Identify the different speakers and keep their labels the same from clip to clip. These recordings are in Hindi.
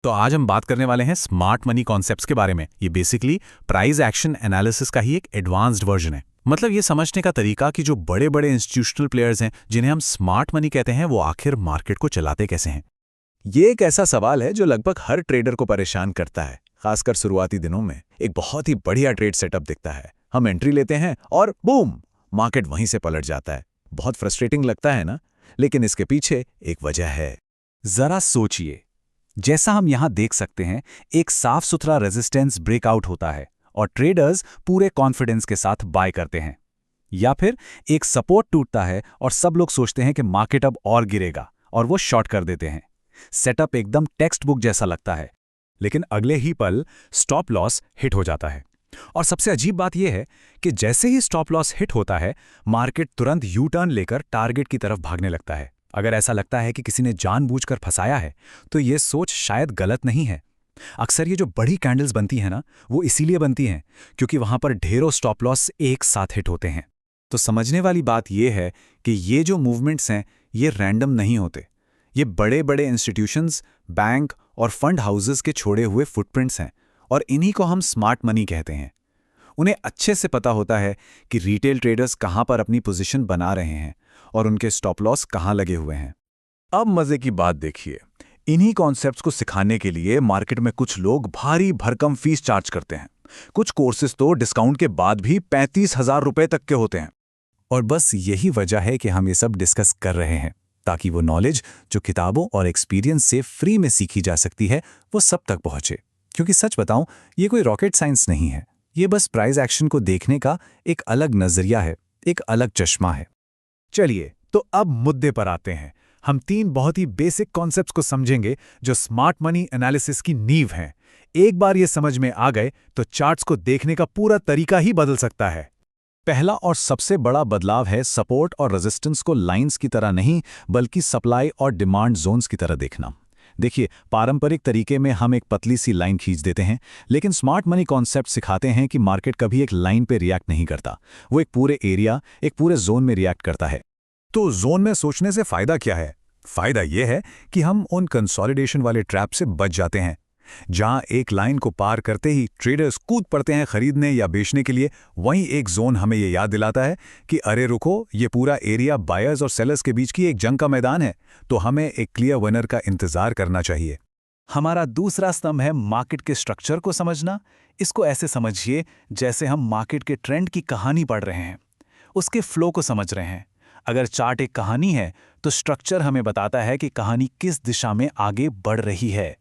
Speaker 1: तो आज हम बात करने वाले हैं स्मार्ट मनी कॉन्सेप्ट्स के बारे में। ये बेसिकली प्राइस एक्शन एनालिसिस का ही एक एडवांस्ड वर्जन है। मतलब ये समझने का तरीका कि जो बड़े बड़े इंस्टीट्यूशनल प्लेयर्स हैं जिन्हें हम स्मार्ट मनी कहते हैं, वो आखिर मार्केट को चलाते कैसे हैं।
Speaker 2: ये एक ऐसा सवाल है जो लगभग हर ट्रेडर को परेशान करता है, खासकर शुरुआती दिनों में। एक बहुत ही बढ़िया ट्रेड सेटअप दिखता है, हम एंट्री लेते हैं और बूम, मार्केट वहीं से पलट जाता है। बहुत फ्रस्ट्रेटिंग लगता है ना? लेकिन इसके पीछे एक वजह है।
Speaker 3: जरा सोचिए, जैसा हम यहां देख सकते हैं, एक साफ सुथरा रेजिस्टेंस ब्रेकआउट होता है और ट्रेडर्स पूरे कॉन्फिडेंस के साथ बाय करते हैं। या फिर एक सपोर्ट टूटता है और सब लोग सोचते हैं कि मार्केट अब और गिरेगा और वो शॉर्ट कर देते हैं। सेटअप एकदम टेक्स्ट बुक जैसा लगता है, लेकिन अगले ही पल स्टॉप लॉस हिट हो जाता है। और सबसे अजीब बात यह है कि जैसे ही स्टॉप लॉस हिट होता है, मार्केट तुरंत यू टर्न लेकर टारगेट की तरफ भागने लगता है। अगर ऐसा लगता है कि किसी ने जानबूझकर फंसाया है, तो ये सोच शायद गलत नहीं है। अक्सर ये जो बड़ी कैंडल्स बनती हैं ना, वो इसीलिए बनती हैं क्योंकि वहां पर ढेरों स्टॉप लॉस एक साथ हिट होते हैं। तो समझने वाली बात यह है कि ये जो मूवमेंट्स हैं, ये रैंडम नहीं होते। ये बड़े बड़े इंस्टीट्यूशंस, बैंक और फंड हाउसेस के छोड़े हुए फुटप्रिंट्स हैं, और इन्हीं को हम स्मार्ट मनी कहते हैं। उन्हें अच्छे से पता होता है कि रिटेल ट्रेडर्स कहां पर अपनी पोजीशन बना रहे हैं और उनके स्टॉप लॉस कहां लगे हुए हैं।
Speaker 2: अब मजे की बात देखिए, इन्हीं कॉन्सेप्ट्स को सिखाने के लिए मार्केट में कुछ लोग भारी भरकम फीस चार्ज करते हैं। कुछ कोर्सेज तो डिस्काउंट के बाद भी 35,000 रुपए तक के होते हैं।
Speaker 3: और बस यही वजह है कि हम ये सब डिस्कस कर रहे हैं, ताकि वो नॉलेज जो किताबों और एक्सपीरियंस से फ्री में सीखी जा सकती है, वो सब तक पहुंचे। क्योंकि सच बताऊं, ये कोई रॉकेट साइंस नहीं है। ये बस प्राइस एक्शन को देखने का एक अलग नजरिया है, एक अलग चश्मा है।
Speaker 4: चलिए, तो अब मुद्दे पर आते हैं। हम 3 बहुत ही बेसिक कॉन्सेप्ट्स को समझेंगे जो स्मार्ट मनी एनालिसिस की नींव हैं। एक बार ये समझ में आ गए तो चार्ट्स को देखने का पूरा तरीका ही बदल सकता है।
Speaker 3: पहला और सबसे बड़ा बदलाव है सपोर्ट और रेजिस्टेंस को लाइंस की तरह नहीं, बल्कि सप्लाई और डिमांड जोन्स की तरह देखना। देखिए, पारंपरिक तरीके में हम एक पतली सी लाइन खींच देते हैं, लेकिन स्मार्ट मनी कॉन्सेप्ट सिखाते हैं कि मार्केट कभी एक लाइन पे रिएक्ट नहीं करता। वो एक पूरे एरिया, एक पूरे जोन में रिएक्ट करता है।
Speaker 4: तो जोन में सोचने से फायदा क्या है? फायदा यह है कि हम उन कंसोलिडेशन वाले ट्रैप से बच जाते हैं, जहां एक लाइन को पार करते ही ट्रेडर्स कूद पड़ते हैं खरीदने या बेचने के लिए। वहीं एक जोन हमें ये याद दिलाता है कि अरे रुको, ये पूरा एरिया बायर्स और सेलर्स के बीच की एक जंग का मैदान है, तो हमें एक क्लियर विनर का इंतजार करना चाहिए।
Speaker 3: हमारा दूसरा स्तंभ है मार्केट के स्ट्रक्चर को समझना। इसको ऐसे समझिए जैसे हम मार्केट के ट्रेंड की कहानी पढ़ रहे हैं, उसके फ्लो को समझ रहे हैं। अगर चार्ट एक कहानी है, तो स्ट्रक्चर हमें बताता है कि कहानी किस दिशा में आगे बढ़ रही है।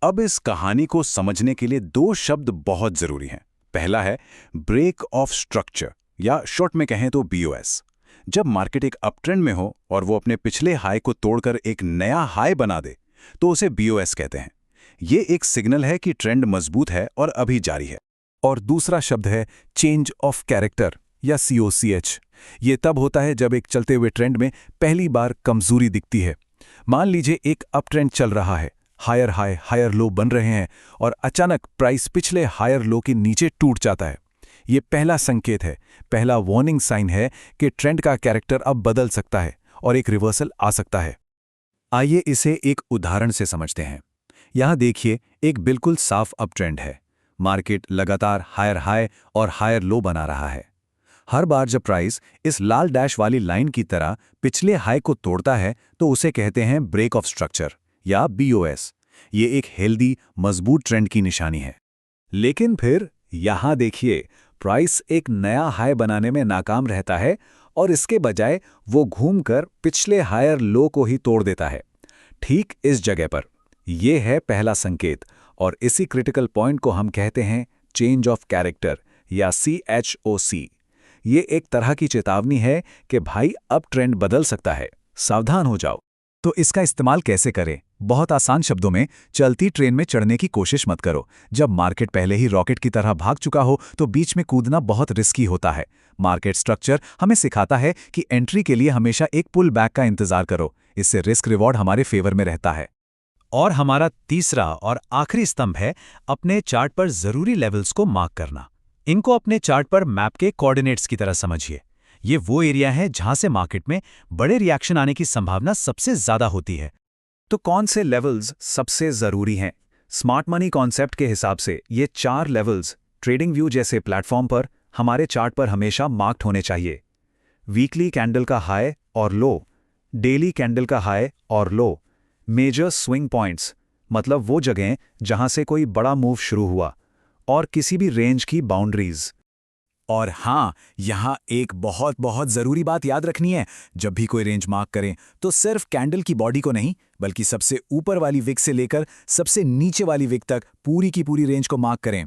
Speaker 2: अब इस कहानी को समझने के लिए 2 शब्द बहुत जरूरी हैं। पहला है ब्रेक ऑफ स्ट्रक्चर, या शॉर्ट में कहें तो BOS। जब मार्केट एक अपट्रेंड में हो और वो अपने पिछले हाई को तोड़कर एक नया हाई बना दे, तो उसे BOS कहते हैं। ये एक सिग्नल है कि ट्रेंड मजबूत है और अभी जारी है।
Speaker 3: और दूसरा शब्द है चेंज ऑफ कैरेक्टर, या COCH। ये तब होता है जब एक चलते हुए ट्रेंड में पहली बार कमजोरी दिखती है। मान लीजिए एक अप ट्रेंड चल रहा है, हायर हाई हायर लो बन रहे हैं, और अचानक प्राइस पिछले हायर लो के नीचे टूट जाता है। ये पहला संकेत है, पहला वार्निंग साइन है कि ट्रेंड का कैरेक्टर अब बदल सकता है और एक रिवर्सल आ सकता है। आइए इसे एक उदाहरण से समझते हैं। यहां देखिए, एक बिल्कुल साफ अप ट्रेंड है। मार्केट लगातार हायर हाई और हायर लो बना रहा है। हर बार जब प्राइस इस लाल डैश वाली लाइन की तरह पिछले हाई को तोड़ता है, तो उसे कहते हैं ब्रेक ऑफ स्ट्रक्चर, या BOS। ये एक हेल्दी, मजबूत ट्रेंड की निशानी है। लेकिन फिर यहां देखिए, प्राइस एक नया हाई बनाने में नाकाम रहता है और इसके बजाय वो घूमकर पिछले हायर लो को ही तोड़ देता है, ठीक इस जगह पर। यह है पहला संकेत, और इसी क्रिटिकल पॉइंट को हम कहते हैं चेंज ऑफ कैरेक्टर, या CHOC। ये एक तरह की चेतावनी है कि भाई अब ट्रेंड बदल सकता है, सावधान हो जाओ। तो इसका इस्तेमाल कैसे करें? बहुत आसान शब्दों में, चलती ट्रेन में चढ़ने की कोशिश मत करो। जब मार्केट पहले ही रॉकेट की तरह भाग चुका हो, तो बीच में कूदना बहुत रिस्की होता है। मार्केट स्ट्रक्चर हमें सिखाता है कि एंट्री के लिए हमेशा एक पुल बैक का इंतजार करो। इससे रिस्क रिवॉर्ड हमारे फेवर में रहता है।
Speaker 4: और हमारा तीसरा और आखिरी स्तंभ है अपने चार्ट पर जरूरी लेवल्स को मार्क करना। इनको अपने चार्ट पर मैप के कोऑर्डिनेट्स की तरह समझिए। ये वो एरिया है जहां से मार्केट में बड़े रिएक्शन आने की संभावना सबसे ज्यादा होती है।
Speaker 3: तो कौन से लेवल्स सबसे जरूरी हैं? स्मार्ट मनी कॉन्सेप्ट के हिसाब से ये 4 लेवल्स ट्रेडिंग व्यू जैसे प्लेटफॉर्म पर हमारे चार्ट पर हमेशा मार्क्ड होने चाहिए। वीकली कैंडल का हाई और लो, डेली कैंडल का हाई और लो, मेजर स्विंग पॉइंट्स मतलब वो जगहें जहां से कोई बड़ा मूव शुरू हुआ, और किसी भी रेंज की बाउंड्रीज।
Speaker 4: और हाँ, यहाँ एक बहुत बहुत ज़रूरी बात याद रखनी है, जब भी कोई रेंज मार्क करें तो सिर्फ कैंडल की बॉडी को नहीं, बल्कि सबसे ऊपर वाली विक से लेकर सबसे नीचे वाली विक तक पूरी की पूरी रेंज को मार्क करें।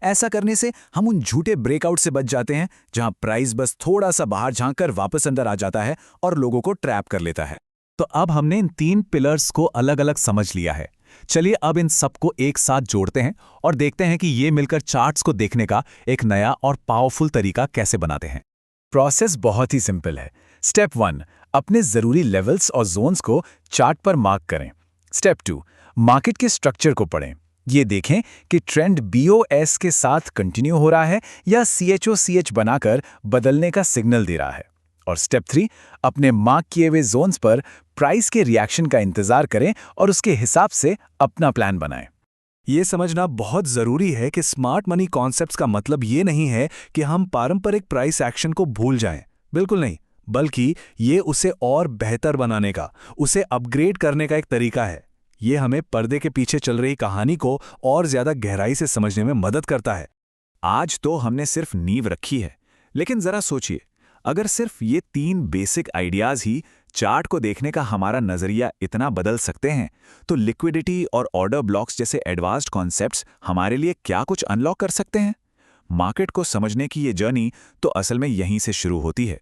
Speaker 4: ऐसा करने से हम उन झूठे ब्रेकआउट से बच जाते हैं जहां प्राइस बस थोड़ा सा बाहर झांककर वापस अंदर आ जाता है और लोगों को ट्रैप कर लेता है।
Speaker 1: तो अब हमने इन 3 पिलर्स को अलग अलग समझ लिया है। चलिए अब इन सबको एक साथ जोड़ते हैं और देखते हैं कि ये मिलकर चार्ट्स को देखने का एक नया और पावरफुल तरीका कैसे बनाते हैं।
Speaker 3: प्रोसेस बहुत ही सिंपल है। स्टेप 1, अपने ज़रूरी लेवल्स और जोन्स को चार्ट पर मार्क करें। स्टेप 2, मार्केट के स्ट्रक्चर को पढ़ें। ये देखें कि ट्रेंड BOS के साथ कंटिन्यू हो रहा है या CHOCH बनाकर बदलने का सिग्नल दे रहा है। और स्टेप 3, अपने मार्क किए हुए जोन्स पर प्राइस के रिएक्शन का इंतजार करें और उसके हिसाब से अपना प्लान बनाएं।
Speaker 4: ये समझना बहुत ज़रूरी है कि स्मार्ट मनी कॉन्सेप्ट्स का मतलब ये नहीं है कि हम पारंपरिक प्राइस एक्शन को भूल जाएं। बिल्कुल नहीं, बल्कि ये उसे और बेहतर बनाने का, उसे अपग्रेड करने का एक तरीका है। ये हमें पर्दे के पीछे चल रही कहानी को और ज़्यादा गहराई से समझने में मदद करता है। आज तो हमने सिर्फ नींव रखी है, लेकिन ज़रा सोचिए, अगर सिर्फ ये 3 बेसिक आइडियाज़ ही चार्ट को देखने का हमारा नज़रिया इतना बदल सकते हैं, तो लिक्विडिटी और ऑर्डर ब्लॉक्स जैसे एडवांस्ड कॉन्सेप्ट्स हमारे लिए क्या कुछ अनलॉक कर सकते हैं। मार्केट को समझने की ये जर्नी तो असल में यहीं से शुरू होती है।